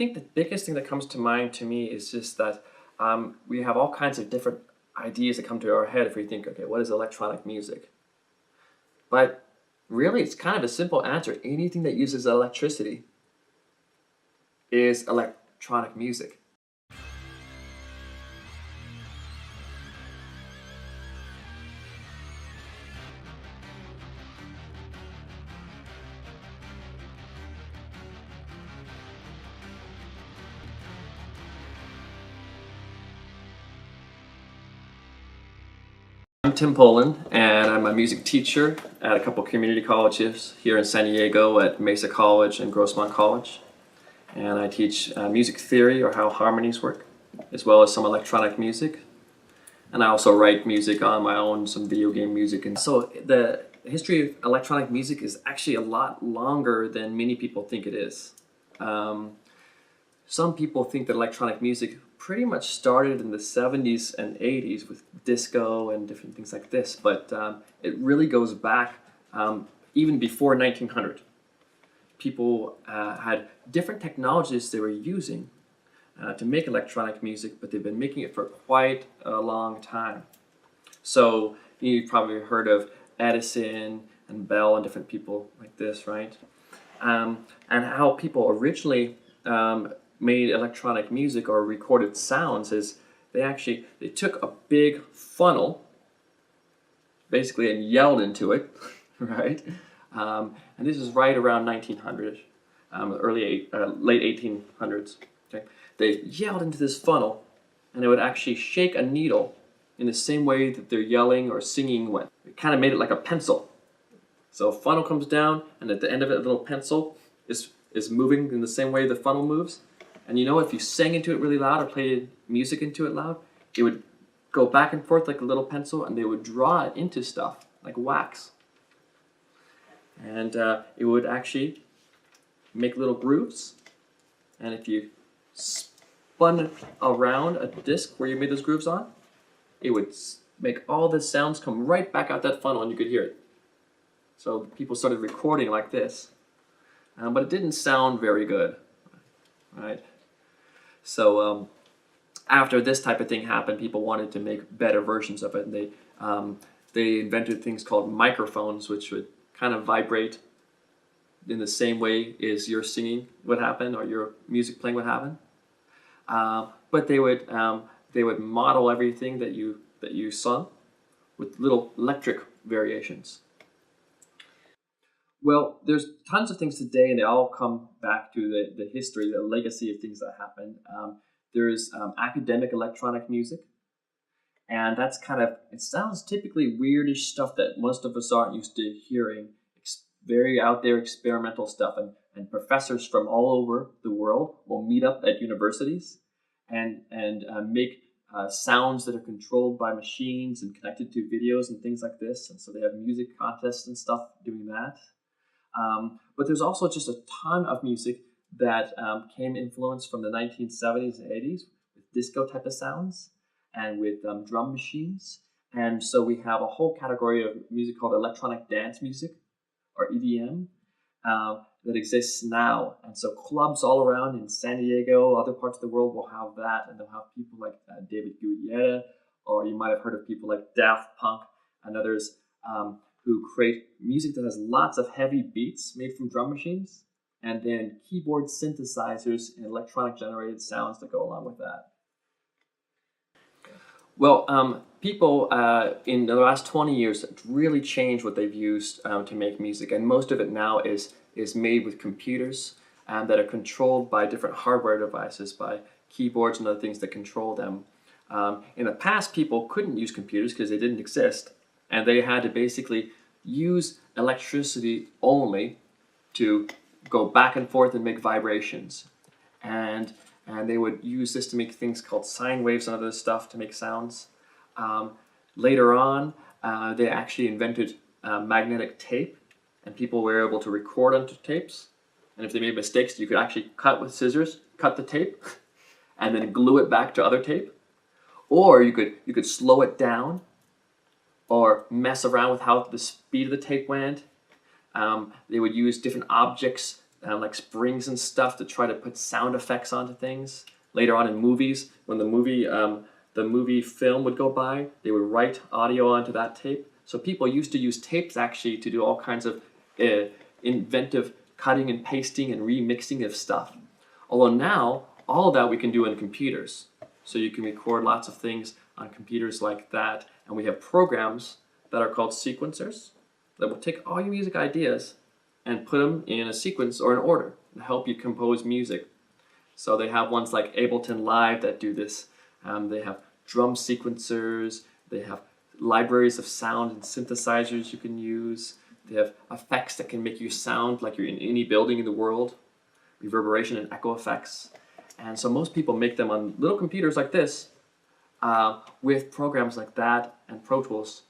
think the biggest thing that comes to mind to me is just that we have all kinds of different ideas that come to our head if we think, okay, what is electronic music? But really, it's kind of a simple answer. Anything that uses electricity is electronic music. I'm Tim Poland, and I'm a music teacher at a couple community colleges here in San Diego at Mesa College and Grossmont College. And I teach music theory, or how harmonies work, as well as some electronic music. And I also write music on my own, some video game music. And so the history of electronic music is actually a lot longer than many people think it is. Some people think that electronic music pretty much started in the 70s and 80s with disco and different things like this, but it really goes back even before 1900. People had different technologies they were using to make electronic music, but they've been making it for quite a long time. So you've probably heard of Edison and Bell and different people like this, right? And how people originally made electronic music or recorded sounds is they took a big funnel basically and yelled into it, right? And this is right around 1900, late 1800s. Okay, they yelled into this funnel, and it would actually shake a needle in the same way that their yelling or singing went. It kind of made it like a pencil. So a funnel comes down, and at the end of it, a little pencil is moving in the same way the funnel moves. And you know, if you sang into it really loud or played music into it loud, it would go back and forth like a little pencil, and they would draw it into stuff like wax. And it would actually make little grooves. And if you spun around a disc where you made those grooves on, it would make all the sounds come right back out that funnel, and you could hear it. So people started recording like this, but it didn't sound very good, right? So after this type of thing happened, people wanted to make better versions of it, and they invented things called microphones, which would kind of vibrate in the same way as your singing would happen or your music playing would happen. But they would model everything that you sung with little electric variations. Well, there's tons of things today, and they all come back to the history, the legacy of things that happened. There is academic electronic music, and that's it sounds typically weirdish stuff that most of us aren't used to hearing. Very out there experimental stuff, and professors from all over the world will meet up at universities and make sounds that are controlled by machines and connected to videos and things like this. And so they have music contests and stuff doing that. But there's also just a ton of music that came influenced from the 1970s and 80s with disco type of sounds and with drum machines. And so we have a whole category of music called electronic dance music, or EDM, that exists now. And so clubs all around in San Diego, other parts of the world will have that, and they'll have people like David Guetta, or you might have heard of people like Daft Punk and others who create music that has lots of heavy beats made from drum machines, and then keyboard synthesizers and electronic generated sounds that go along with that. Well, people in the last 20 years really changed what they've used to make music, and most of it now is made with computers that are controlled by different hardware devices, by keyboards and other things that control them. In the past, people couldn't use computers because they didn't exist, and they had to basically use electricity only to go back and forth and make vibrations. And they would use this to make things called sine waves and other stuff to make sounds. Later on, they actually invented magnetic tape, and people were able to record onto tapes. And if they made mistakes, you could actually cut with scissors, cut the tape, and then glue it back to other tape. Or you could slow it down, or mess around with how the speed of the tape went. They would use different objects like springs and stuff to try to put sound effects onto things. Later on in movies, when the movie film would go by, they would write audio onto that tape. So people used to use tapes actually to do all kinds of inventive cutting and pasting and remixing of stuff. Although now, all of that we can do in computers. So you can record lots of things on computers like that, and we have programs that are called sequencers that will take all your music ideas and put them in a sequence or an order to help you compose music. So they have ones like Ableton Live that do this. They have drum sequencers, they have libraries of sound and synthesizers you can use. They have effects that can make you sound like you're in any building in the world, reverberation and echo effects. And so most people make them on little computers like this with programs like that and Pro Tools.